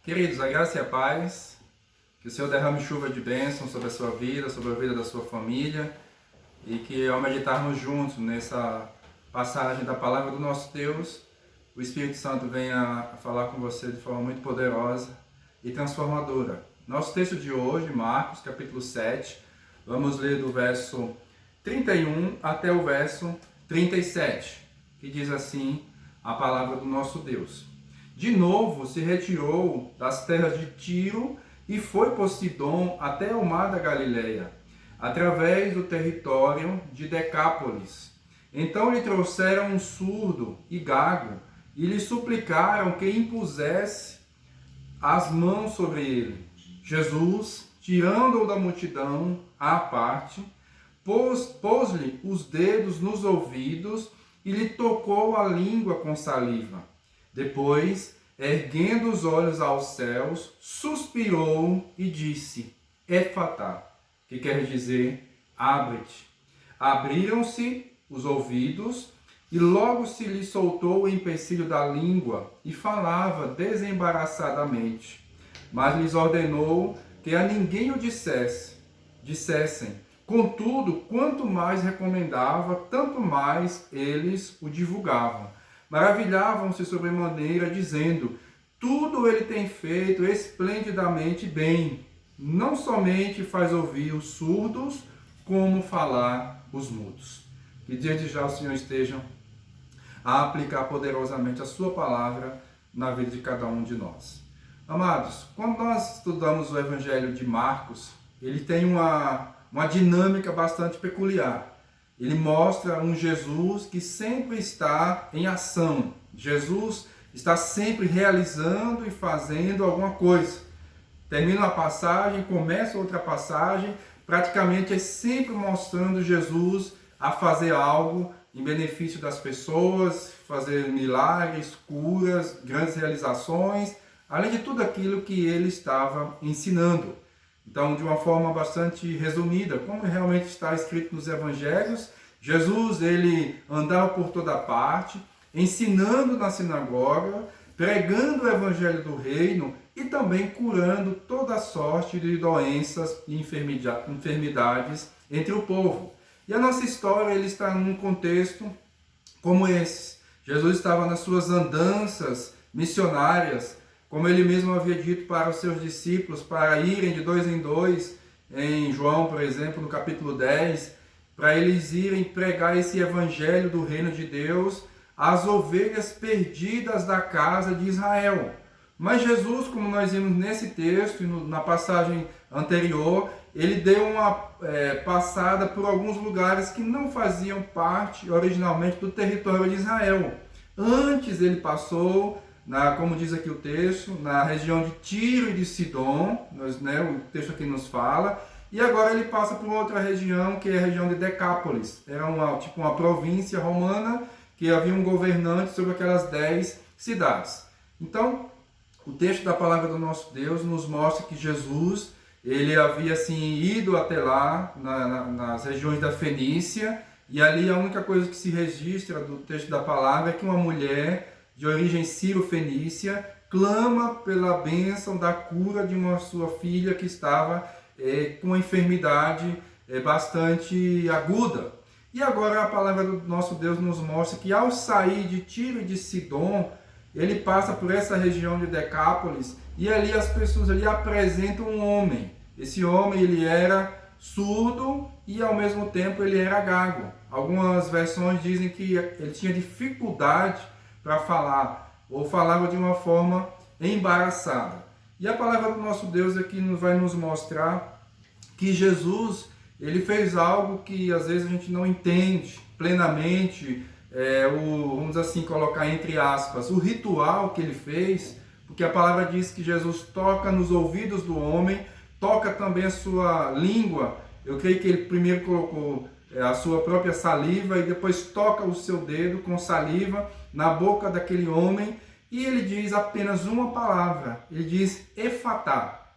Queridos, a graça e a paz, que o Senhor derrame chuva de bênção sobre a sua vida, sobre a vida da sua família, e que ao meditarmos juntos nessa passagem da palavra do nosso Deus, o Espírito Santo venha falar com você de forma muito poderosa e transformadora. Nosso texto de hoje, Marcos, capítulo 7, vamos ler do verso 31 até o verso 37, que diz assim a palavra do nosso Deus. De novo se retirou das terras de Tiro e foi por Sidom até o mar da Galileia, através do território de Decápolis. Então lhe trouxeram um surdo e gago e lhe suplicaram que impusesse as mãos sobre ele. Jesus, tirando-o da multidão à parte, pôs-lhe os dedos nos ouvidos e lhe tocou a língua com saliva. Depois, erguendo os olhos aos céus, suspirou e disse, Efatá, que quer dizer, abre-te. Abriram-se os ouvidos e logo se lhe soltou o empecilho da língua e falava desembaraçadamente. Mas lhes ordenou que a ninguém o dissessem. Contudo, quanto mais recomendava, tanto mais eles o divulgavam. Maravilhavam-se sobremaneira, dizendo, tudo ele tem feito esplendidamente bem. Não somente faz ouvir os surdos, como falar os mudos. Que desde já o Senhor esteja a aplicar poderosamente a sua palavra na vida de cada um de nós. Amados, quando nós estudamos o Evangelho de Marcos, ele tem uma dinâmica bastante peculiar. Ele mostra um Jesus que sempre está em ação. Jesus está sempre realizando e fazendo alguma coisa. Termina uma passagem, começa outra passagem, praticamente é sempre mostrando Jesus a fazer algo em benefício das pessoas, fazer milagres, curas, grandes realizações, além de tudo aquilo que ele estava ensinando. Então, de uma forma bastante resumida, como realmente está escrito nos evangelhos, Jesus ele andava por toda parte, ensinando na sinagoga, pregando o evangelho do reino e também curando toda sorte de doenças e enfermidades entre o povo. E a nossa história ele está num contexto como esse. Jesus estava nas suas andanças missionárias, como ele mesmo havia dito para os seus discípulos, para irem de dois em dois, em João, por exemplo, no capítulo 10, para eles irem pregar esse evangelho do reino de Deus às ovelhas perdidas da casa de Israel. Mas Jesus, como nós vimos nesse texto e na passagem anterior, ele deu uma passada por alguns lugares que não faziam parte originalmente do território de Israel. Antes ele passou, como diz aqui o texto, na região de Tiro e de Sidom, o texto aqui nos fala, e agora ele passa por outra região, que é a região de Decápolis. Era uma província romana que havia um governante sobre aquelas 10 cidades. Então, o texto da palavra do nosso Deus nos mostra que Jesus ele havia assim, ido até lá, nas regiões da Fenícia, e ali a única coisa que se registra do texto da palavra é que uma mulher de origem sírio-fenícia clama pela bênção da cura de uma sua filha que estava com uma enfermidade bastante aguda. E agora a palavra do nosso Deus nos mostra que ao sair de Tiro e de Sidom, ele passa por essa região de Decápolis e ali as pessoas ali apresentam um homem. Esse homem ele era surdo e ao mesmo tempo ele era gago. Algumas versões dizem que ele tinha dificuldade para falar ou falava de uma forma embaraçada. E a palavra do nosso Deus aqui vai nos mostrar que Jesus ele fez algo que às vezes a gente não entende plenamente, vamos assim colocar entre aspas, o ritual que ele fez, porque a palavra diz que Jesus toca nos ouvidos do homem, toca também a sua língua. Eu creio que ele primeiro colocou a sua própria saliva e depois toca o seu dedo com saliva na boca daquele homem e ele diz apenas uma palavra, ele diz Efatá,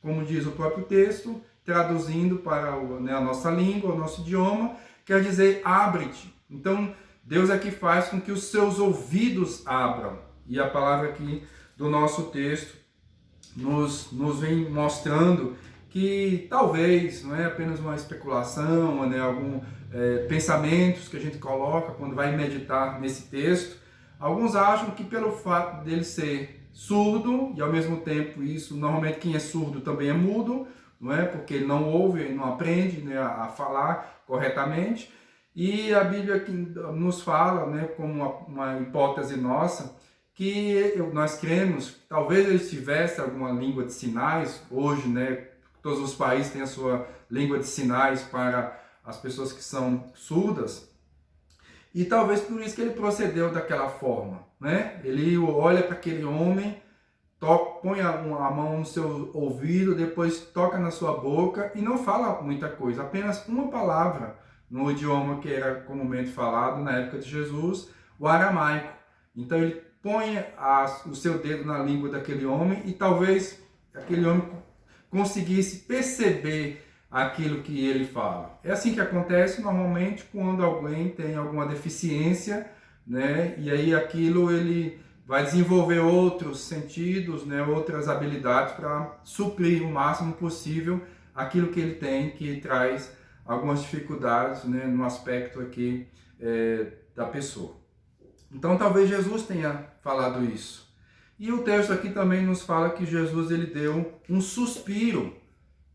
como diz o próprio texto, traduzindo para a nossa língua, o nosso idioma, quer dizer abre-te. Então Deus aqui faz com que os seus ouvidos abram. E a palavra aqui do nosso texto nos vem mostrando que talvez não é apenas uma especulação, né, pensamentos que a gente coloca quando vai meditar nesse texto. Alguns acham que pelo fato dele ser surdo, e ao mesmo tempo isso, normalmente quem é surdo também é mudo, não é? Porque ele não ouve, ele não aprende, né, a falar corretamente. E a Bíblia que nos fala, né, como uma hipótese nossa, que nós cremos que talvez ele tivesse alguma língua de sinais. Hoje, né, todos os países têm a sua língua de sinais para as pessoas que são surdas, e talvez por isso que ele procedeu daquela forma, né? Ele olha para aquele homem, põe a mão no seu ouvido, depois toca na sua boca e não fala muita coisa, apenas uma palavra no idioma que era comumente falado na época de Jesus, o aramaico. Então ele põe o seu dedo na língua daquele homem e talvez aquele homem conseguisse perceber aquilo que ele fala. É assim que acontece normalmente quando alguém tem alguma deficiência, né? E aí aquilo ele vai desenvolver outros sentidos, né? Outras habilidades para suprir o máximo possível aquilo que ele tem, que traz algumas dificuldades, né? No aspecto aqui da pessoa. Então talvez Jesus tenha falado isso. E o texto aqui também nos fala que Jesus ele deu um suspiro.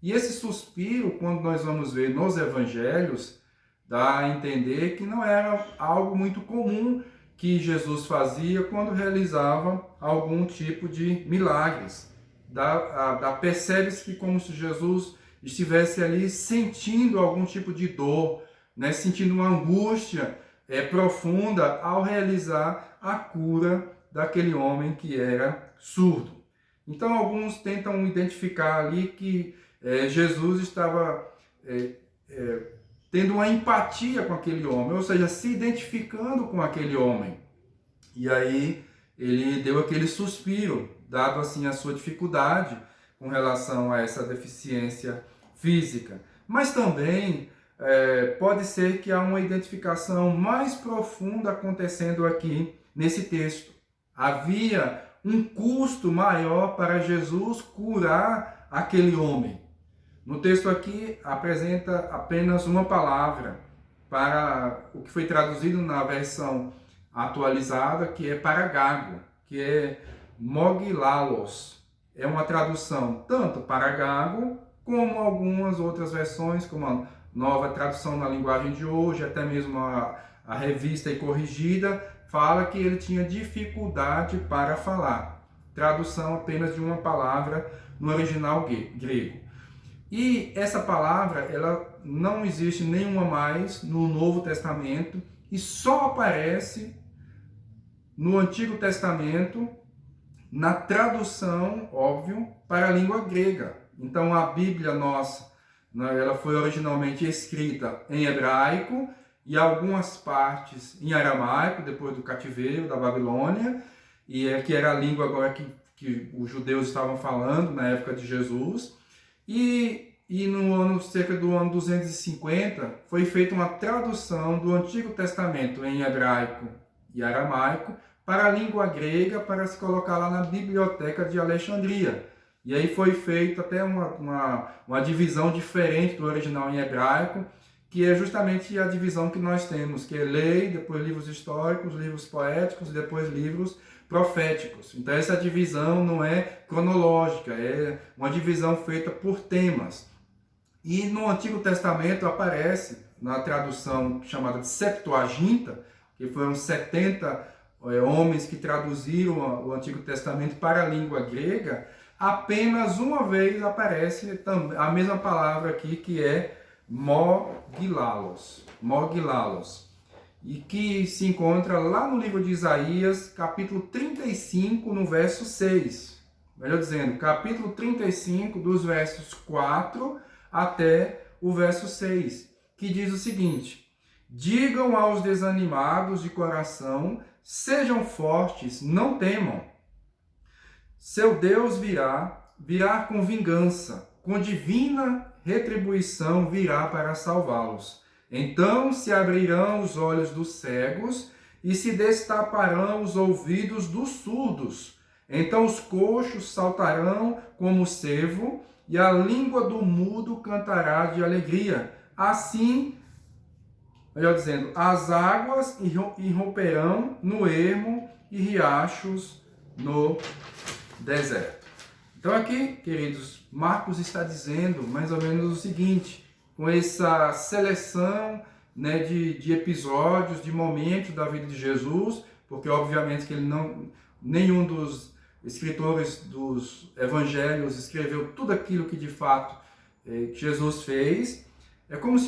E esse suspiro, quando nós vamos ver nos evangelhos, dá a entender que não era algo muito comum que Jesus fazia quando realizava algum tipo de milagres. Percebe-se que como se Jesus estivesse ali sentindo algum tipo de dor, né? Sentindo uma angústia profunda ao realizar a cura daquele homem que era surdo. Então alguns tentam identificar ali que Jesus estava tendo uma empatia com aquele homem, ou seja, se identificando com aquele homem. E aí ele deu aquele suspiro, dado assim a sua dificuldade com relação a essa deficiência física. Mas também pode ser que há uma identificação mais profunda acontecendo aqui nesse texto. Havia um custo maior para Jesus curar aquele homem. No texto aqui apresenta apenas uma palavra para o que foi traduzido na versão atualizada, que é para gago, que é mogilalos. É uma tradução tanto para gago, como algumas outras versões, como a nova tradução na linguagem de hoje, até mesmo a revista e corrigida, fala que ele tinha dificuldade para falar. Tradução apenas de uma palavra no original grego. E essa palavra, ela não existe nenhuma mais no Novo Testamento e só aparece no Antigo Testamento na tradução, óbvio, para a língua grega. Então a Bíblia nossa, ela foi originalmente escrita em hebraico e algumas partes em aramaico, depois do cativeiro da Babilônia, e que era a língua agora que os judeus estavam falando na época de Jesus. E cerca do ano 250, foi feita uma tradução do Antigo Testamento em hebraico e aramaico para a língua grega, para se colocar lá na Biblioteca de Alexandria. E aí foi feita até uma divisão diferente do original em hebraico, que é justamente a divisão que nós temos, que é lei, depois livros históricos, livros poéticos, depois livros proféticos. Então essa divisão não é cronológica, é uma divisão feita por temas. E no Antigo Testamento aparece, na tradução chamada de Septuaginta, que foram 70 homens que traduziram o Antigo Testamento para a língua grega, apenas uma vez aparece a mesma palavra aqui, que é mogilalos, e que se encontra lá no livro de Isaías, capítulo 35, no verso 6. Melhor dizendo, capítulo 35, dos versos 4 até o verso 6, que diz o seguinte: digam aos desanimados de coração, sejam fortes, não temam. Seu Deus virá com vingança, com divina retribuição virá para salvá-los. Então se abrirão os olhos dos cegos e se destaparão os ouvidos dos surdos. Então os coxos saltarão como o cervo, e a língua do mudo cantará de alegria. Assim, melhor dizendo, as águas irromperão no ermo e riachos no deserto. Então aqui, queridos, Marcos está dizendo mais ou menos o seguinte, com essa seleção, né, de episódios, de momentos da vida de Jesus, porque obviamente que nenhum dos escritores dos evangelhos escreveu tudo aquilo que de fato Jesus fez. É como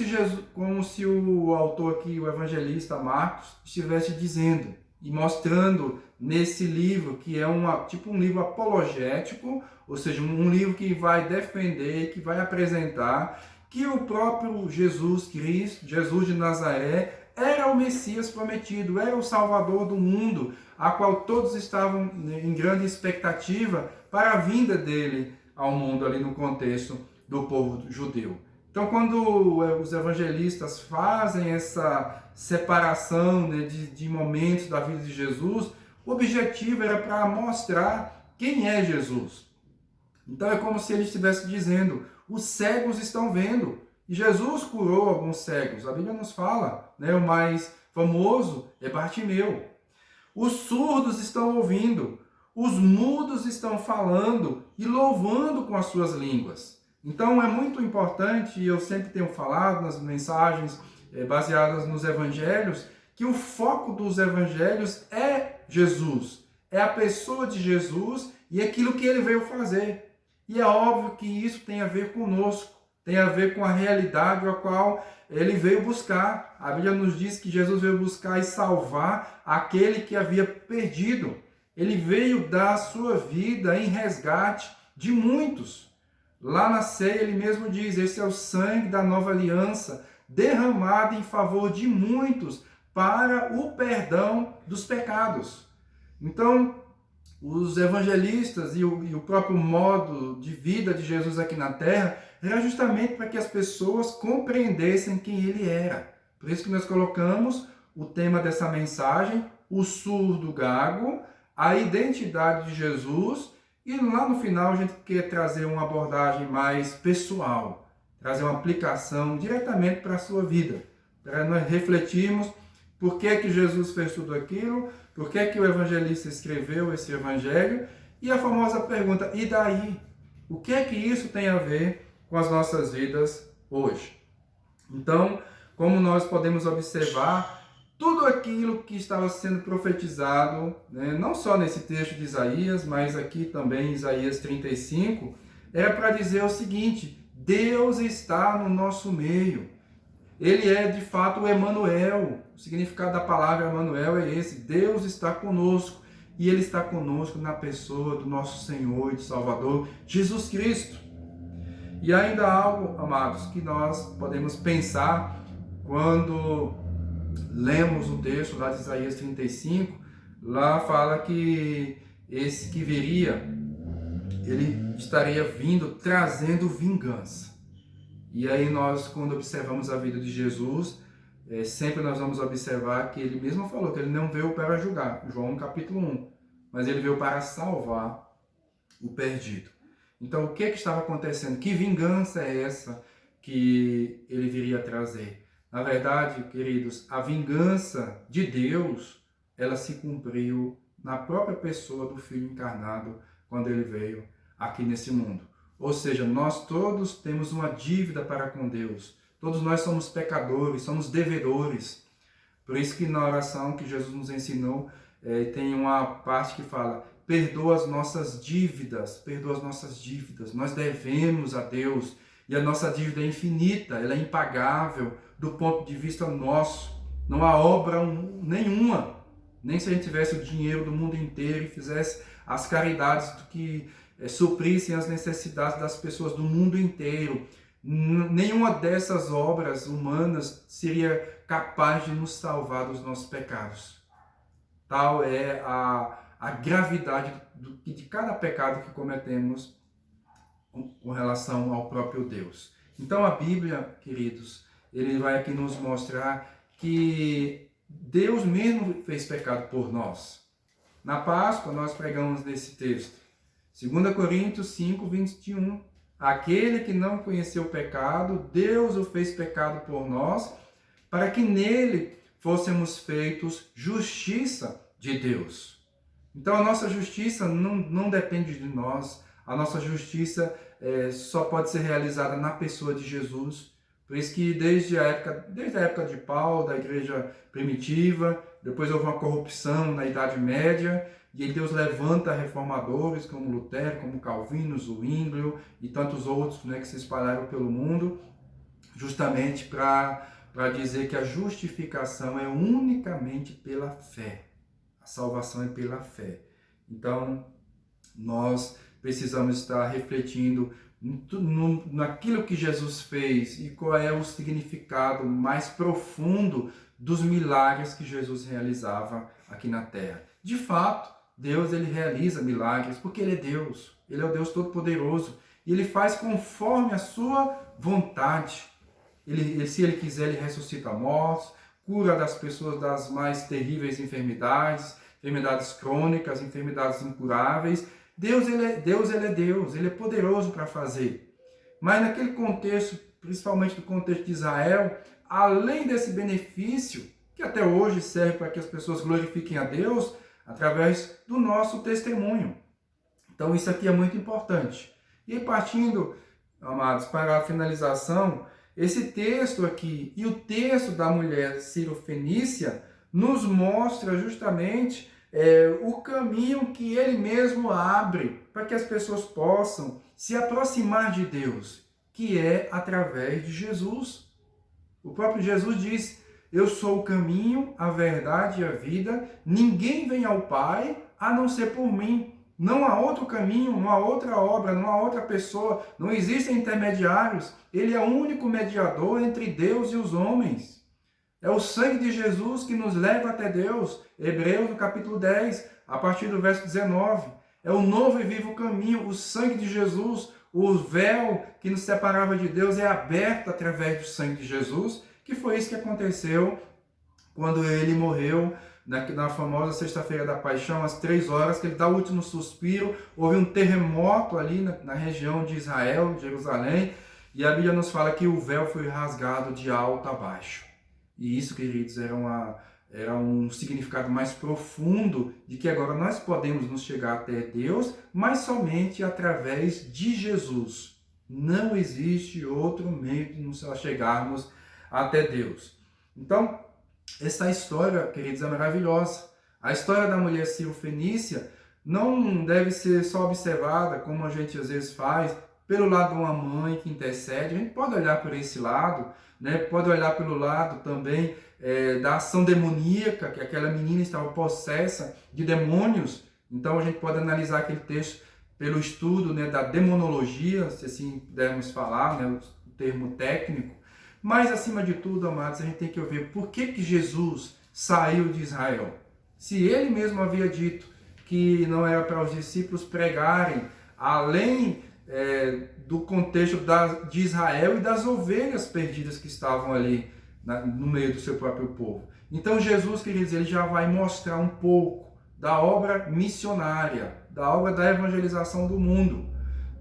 se o autor aqui, o evangelista Marcos, estivesse dizendo e mostrando nesse livro, que é tipo um livro apologético, ou seja, um livro que vai defender, que vai apresentar que o próprio Jesus Cristo, Jesus de Nazaré, era o Messias prometido, era o Salvador do mundo, a qual todos estavam em grande expectativa para a vinda dele ao mundo, ali no contexto do povo judeu. Então, quando os evangelistas fazem essa separação, né, de momentos da vida de Jesus, o objetivo era para mostrar quem é Jesus. Então, é como se ele estivesse dizendo, os cegos estão vendo. E Jesus curou alguns cegos. A Bíblia nos fala, né, o mais famoso é Bartimeu. Os surdos estão ouvindo, os mudos estão falando e louvando com as suas línguas. Então é muito importante, e eu sempre tenho falado nas mensagens baseadas nos evangelhos, que o foco dos evangelhos é Jesus, é a pessoa de Jesus e aquilo que ele veio fazer. E é óbvio que isso tem a ver conosco, tem a ver com a realidade a qual ele veio buscar. A Bíblia nos diz que Jesus veio buscar e salvar aquele que havia perdido. Ele veio dar a sua vida em resgate de muitos. Lá na ceia ele mesmo diz, esse é o sangue da nova aliança, derramado em favor de muitos para o perdão dos pecados. Então, os evangelistas e o próprio modo de vida de Jesus aqui na terra era justamente para que as pessoas compreendessem quem ele era. Por isso que nós colocamos o tema dessa mensagem, o surdo gago, a identidade de Jesus, e lá no final a gente quer trazer uma abordagem mais pessoal, trazer uma aplicação diretamente para a sua vida, para nós refletirmos por que Jesus fez tudo aquilo, por que o evangelista escreveu esse evangelho, e a famosa pergunta, e daí? O que é que isso tem a ver com as nossas vidas hoje? Então, como nós podemos observar, tudo aquilo que estava sendo profetizado, né, não só nesse texto de Isaías, mas aqui também em Isaías 35, era para dizer o seguinte, Deus está no nosso meio. Ele é de fato o Emanuel. O significado da palavra Emanuel é esse, Deus está conosco. E Ele está conosco na pessoa do nosso Senhor e do Salvador, Jesus Cristo. E ainda há algo, amados, que nós podemos pensar quando lemos o texto lá de Isaías 35, lá fala que esse que viria, ele estaria vindo trazendo vingança. E aí nós, quando observamos a vida de Jesus, sempre nós vamos observar que ele mesmo falou que ele não veio para julgar, João capítulo 1, mas ele veio para salvar o perdido. Então o que estava acontecendo? Que vingança é essa que ele viria trazer? Na verdade, queridos, a vingança de Deus, ela se cumpriu na própria pessoa do Filho encarnado, quando ele veio aqui nesse mundo. Ou seja, nós todos temos uma dívida para com Deus. Todos nós somos pecadores, somos devedores. Por isso que na oração que Jesus nos ensinou, tem uma parte que fala, perdoa as nossas dívidas, perdoa as nossas dívidas. Nós devemos a Deus e a nossa dívida é infinita, ela é impagável do ponto de vista nosso. Não há obra nenhuma, nem se a gente tivesse o dinheiro do mundo inteiro e fizesse as caridades do que suprissem as necessidades das pessoas do mundo inteiro. Nenhuma dessas obras humanas seria capaz de nos salvar dos nossos pecados. Tal é a gravidade de cada pecado que cometemos com relação ao próprio Deus. Então a Bíblia, queridos, ele vai aqui nos mostrar que Deus mesmo fez pecado por nós. Na Páscoa, nós pregamos nesse texto. 2 Coríntios 5, 21. Aquele que não conheceu o pecado, Deus o fez pecado por nós, para que nele fôssemos feitos justiça de Deus. Então a nossa justiça não depende de nós, a nossa justiça só pode ser realizada na pessoa de Jesus. Por isso que desde a época de Paulo, da igreja primitiva, depois houve uma corrupção na Idade Média, e aí Deus levanta reformadores como Lutero, como Calvino, Zwinglio e tantos outros, né, que se espalharam pelo mundo, justamente para dizer que a justificação é unicamente pela fé. A salvação é pela fé. Então, nós precisamos estar refletindo naquilo que Jesus fez e qual é o significado mais profundo dos milagres que Jesus realizava aqui na Terra. De fato, Deus ele realiza milagres porque Ele é Deus. Ele é o Deus Todo-Poderoso. E Ele faz conforme a sua vontade. Se Ele quiser, Ele ressuscita mortos, cura das pessoas das mais terríveis enfermidades, enfermidades crônicas, enfermidades incuráveis. Deus, ele é Deus, Ele é poderoso para fazer. Mas naquele contexto, principalmente no contexto de Israel, além desse benefício, que até hoje serve para que as pessoas glorifiquem a Deus, através do nosso testemunho. Então isso aqui é muito importante. E partindo, amados, para a finalização, esse texto aqui e o texto da mulher Ciro-Fenícia nos mostra justamente o caminho que ele mesmo abre para que as pessoas possam se aproximar de Deus, que é através de Jesus. O próprio Jesus diz: eu sou o caminho, a verdade e a vida, ninguém vem ao Pai a não ser por mim. Não há outro caminho, não há outra obra, não há outra pessoa, não existem intermediários. Ele é o único mediador entre Deus e os homens. É o sangue de Jesus que nos leva até Deus. Hebreus, no capítulo 10, a partir do verso 19. É o novo e vivo caminho, o sangue de Jesus, o véu que nos separava de Deus é aberto através do sangue de Jesus, que foi isso que aconteceu quando ele morreu na famosa Sexta-feira da Paixão, às 3 horas, que ele dá o último suspiro. Houve um terremoto ali na região de Israel, de Jerusalém, e a Bíblia nos fala que o véu foi rasgado de alto a baixo. E isso, queridos, era um significado mais profundo de que agora nós podemos nos chegar até Deus, mas somente através de Jesus. Não existe outro meio de nos chegarmos até Deus. Então, essa história, queridos, é maravilhosa. A história da mulher Ciro-Fenícia não deve ser só observada, como a gente às vezes faz, pelo lado de uma mãe que intercede. A gente pode olhar por esse lado, né? Pode olhar pelo lado também da ação demoníaca, que aquela menina estava possessa de demônios. Então a gente pode analisar aquele texto pelo estudo, né, da demonologia, se assim pudermos falar, né, o termo técnico. Mas, acima de tudo, amados, a gente tem que ver por que Jesus saiu de Israel. Se ele mesmo havia dito que não era para os discípulos pregarem além do contexto de Israel e das ovelhas perdidas que estavam ali no meio do seu próprio povo. Então, Jesus, queridos, ele já vai mostrar um pouco da obra missionária, da obra da evangelização do mundo.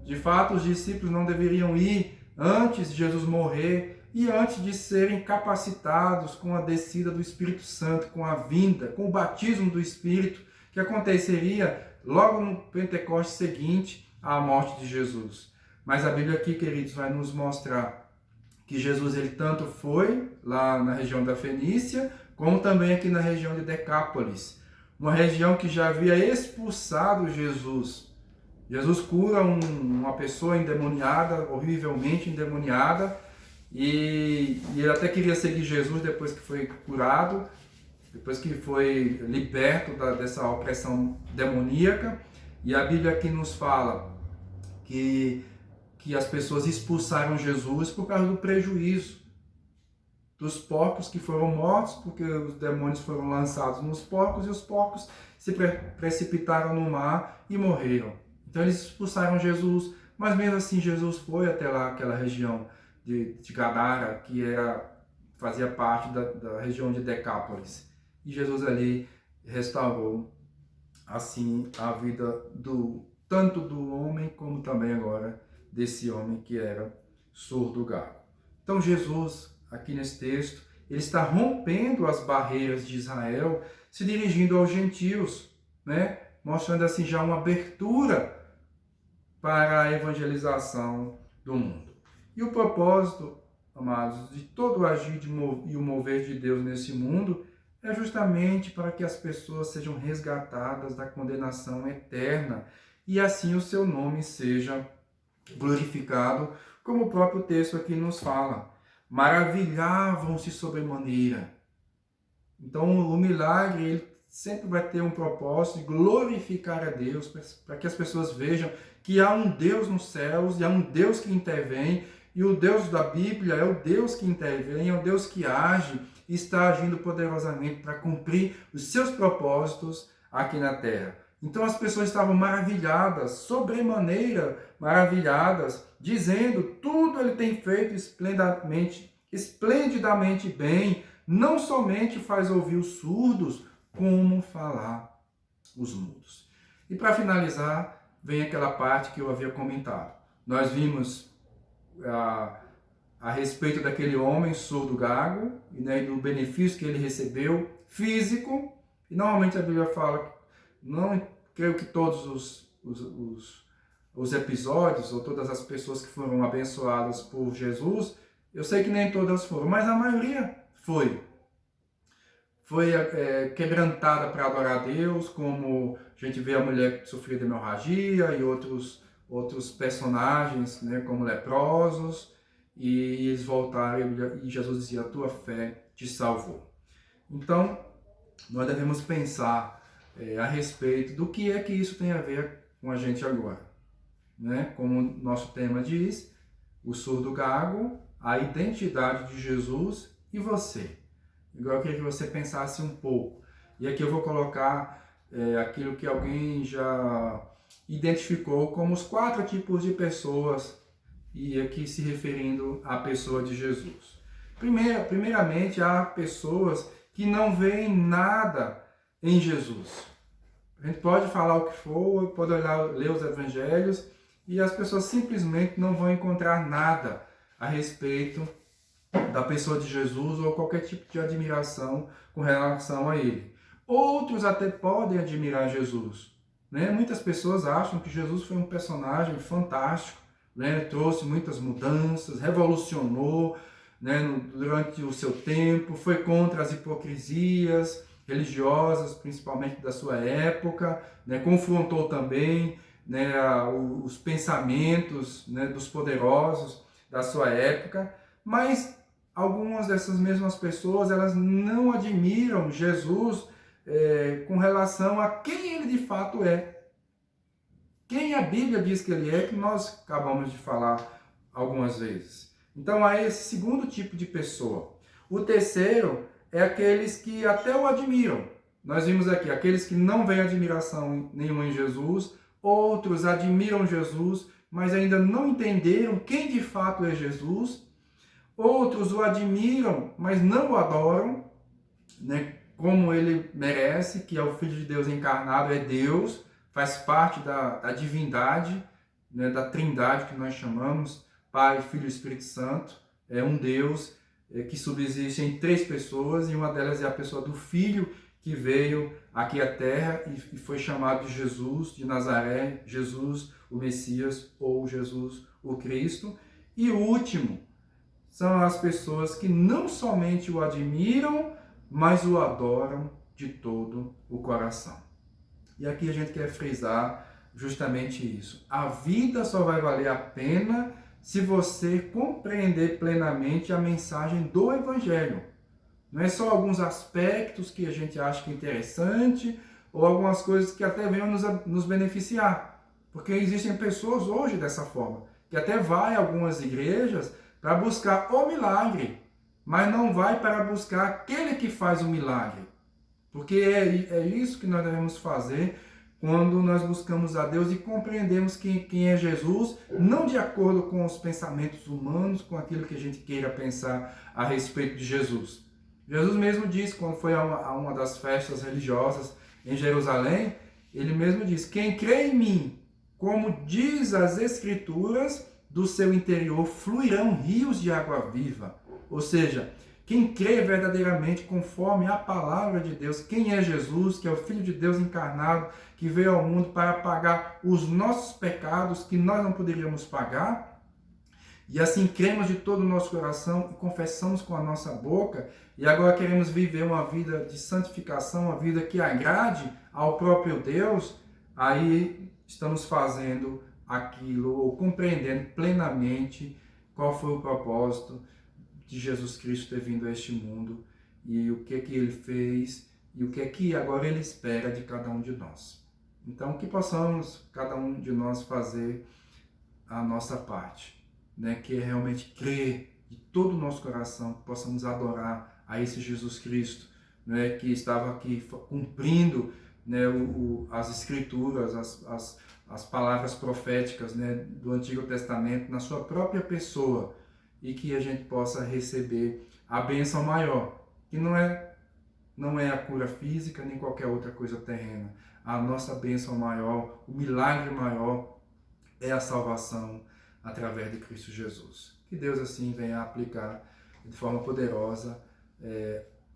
De fato, os discípulos não deveriam ir antes de Jesus morrer, e antes de serem capacitados com a descida do Espírito Santo, com a vinda, com o batismo do Espírito, que aconteceria logo no Pentecostes seguinte à morte de Jesus. Mas a Bíblia aqui, queridos, vai nos mostrar que Jesus ele tanto foi lá na região da Fenícia, como também aqui na região de Decápolis, uma região que já havia expulsado Jesus. Jesus cura uma pessoa endemoniada, horrivelmente endemoniada, e ele até queria seguir Jesus depois que foi curado, depois que foi liberto dessa opressão demoníaca. E a Bíblia aqui nos fala que as pessoas expulsaram Jesus por causa do prejuízo dos porcos que foram mortos, porque os demônios foram lançados nos porcos e os porcos se precipitaram no mar e morreram. Então eles expulsaram Jesus, mas mesmo assim Jesus foi até lá, aquela região de Gadara, que fazia parte da região de Decápolis. E Jesus ali restaurou assim a vida tanto do homem como também agora desse homem que era surdo gago. Então Jesus, aqui nesse texto, ele está rompendo as barreiras de Israel, se dirigindo aos gentios, né? Mostrando assim já uma abertura para a evangelização do mundo. E o propósito, amados, de todo o agir e o mover de Deus nesse mundo é justamente para que as pessoas sejam resgatadas da condenação eterna e assim o seu nome seja glorificado, como o próprio texto aqui nos fala. Maravilhavam-se sobremaneira. Então, o milagre ele sempre vai ter um propósito de glorificar a Deus, para que as pessoas vejam que há um Deus nos céus e há um Deus que intervém, e o Deus da Bíblia é o Deus que intervém, é o Deus que age e está agindo poderosamente para cumprir os seus propósitos aqui na terra. Então as pessoas estavam maravilhadas, sobremaneira maravilhadas, dizendo: tudo ele tem feito esplendidamente bem, não somente faz ouvir os surdos, como falar os mudos. E para finalizar, vem aquela parte que eu havia comentado. Nós vimos a respeito daquele homem surdo gago, né, e do benefício que ele recebeu físico, e normalmente a Bíblia fala, não creio que todos os episódios, ou todas as pessoas que foram abençoadas por Jesus, eu sei que nem todas foram, mas a maioria foi quebrantada para adorar a Deus, como a gente vê a mulher que sofria de hemorragia e outros personagens, né, como leprosos, e eles voltaram e Jesus dizia: a tua fé te salvou. Então, nós devemos pensar a respeito do que é que isso tem a ver com a gente agora. Né? Como o nosso tema diz, o surdo gago, a identidade de Jesus e você. Agora eu queria que você pensasse um pouco. E aqui eu vou colocar aquilo que alguém já identificou como os 4 tipos de pessoas, e aqui se referindo à pessoa de Jesus. Primeiramente, há pessoas que não veem nada em Jesus. A gente pode falar o que for, pode ler os evangelhos, e as pessoas simplesmente não vão encontrar nada a respeito da pessoa de Jesus ou qualquer tipo de admiração com relação a ele. Outros até podem admirar Jesus. Né? Muitas pessoas acham que Jesus foi um personagem fantástico, né? Trouxe muitas mudanças, revolucionou, né, durante o seu tempo, foi contra as hipocrisias religiosas, principalmente da sua época, né? Confrontou também, né, os pensamentos, né, dos poderosos da sua época, mas algumas dessas mesmas pessoas, elas não admiram Jesus com relação a quem ele de fato é. Quem a Bíblia diz que ele é, que nós acabamos de falar algumas vezes. Então há esse segundo tipo de pessoa. O terceiro é aqueles que até o admiram. Nós vimos aqui, aqueles que não veem admiração nenhuma em Jesus, outros admiram Jesus, mas ainda não entenderam quem de fato é Jesus. Outros o admiram, mas não o adoram, né, como ele merece, que é o Filho de Deus encarnado, é Deus, faz parte da divindade, né, da trindade que nós chamamos, Pai, Filho e Espírito Santo. É um Deus que subsiste em 3 pessoas, e uma delas é a pessoa do Filho, que veio aqui à Terra e foi chamado de Jesus de Nazaré, Jesus o Messias ou Jesus o Cristo. E o último são as pessoas que não somente o admiram, mas o adoram de todo o coração. E aqui a gente quer frisar justamente isso. A vida só vai valer a pena se você compreender plenamente a mensagem do Evangelho. Não é só alguns aspectos que a gente acha que é interessante, ou algumas coisas que até venham nos beneficiar. Porque existem pessoas hoje dessa forma, que até vai a algumas igrejas para buscar o milagre, mas não vai para buscar aquele que faz o milagre. Porque é isso que nós devemos fazer quando nós buscamos a Deus e compreendemos quem é Jesus, não de acordo com os pensamentos humanos, com aquilo que a gente queira pensar a respeito de Jesus. Jesus mesmo disse, quando foi a uma das festas religiosas em Jerusalém, ele mesmo diz: quem crê em mim, como diz as Escrituras, do seu interior fluirão rios de água viva. Ou seja, quem crê verdadeiramente conforme a palavra de Deus, quem é Jesus, que é o Filho de Deus encarnado, que veio ao mundo para pagar os nossos pecados que nós não poderíamos pagar, e assim cremos de todo o nosso coração e confessamos com a nossa boca, e agora queremos viver uma vida de santificação, uma vida que agrade ao próprio Deus, aí estamos fazendo aquilo, ou compreendendo plenamente qual foi o propósito de Jesus Cristo ter vindo a este mundo, e o que ele fez, e o que agora ele espera de cada um de nós. Então, que possamos, cada um de nós, fazer a nossa parte, né? Que é realmente crer de todo o nosso coração, que possamos adorar a esse Jesus Cristo, né? Que estava aqui cumprindo, né, as Escrituras, as palavras proféticas, né, do Antigo Testamento na sua própria pessoa, e que a gente possa receber a bênção maior, que não é a cura física nem qualquer outra coisa terrena. A nossa bênção maior, o milagre maior é a salvação através de Cristo Jesus. Que Deus assim venha aplicar de forma poderosa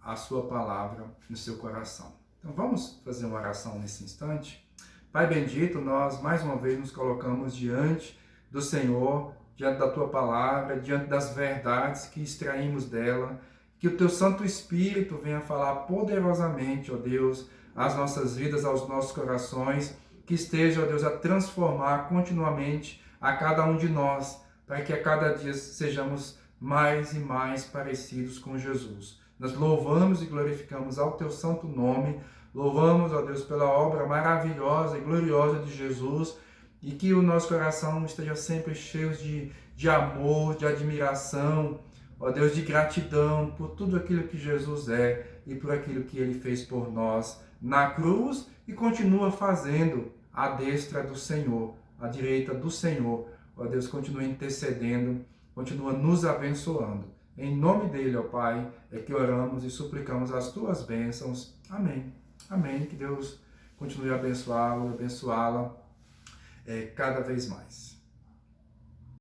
a sua palavra no seu coração. Então vamos fazer uma oração nesse instante. Pai bendito, nós mais uma vez nos colocamos diante do Senhor, diante da Tua palavra, diante das verdades que extraímos dela, que o Teu Santo Espírito venha falar poderosamente, ó Deus, às nossas vidas, aos nossos corações, que esteja, ó Deus, a transformar continuamente a cada um de nós, para que a cada dia sejamos mais e mais parecidos com Jesus. Nós louvamos e glorificamos ao Teu santo nome, louvamos, ó Deus, pela obra maravilhosa e gloriosa de Jesus, e que o nosso coração esteja sempre cheio de amor, de admiração, ó Deus, de gratidão por tudo aquilo que Jesus é e por aquilo que Ele fez por nós na cruz e continua fazendo à destra do Senhor, à direita do Senhor. Ó Deus, continua intercedendo, continua nos abençoando. Em nome dEle, ó Pai, é que oramos e suplicamos as Tuas bênçãos. Amém. Amém. Que Deus continue a abençoá-lo, abençoá-la cada vez mais.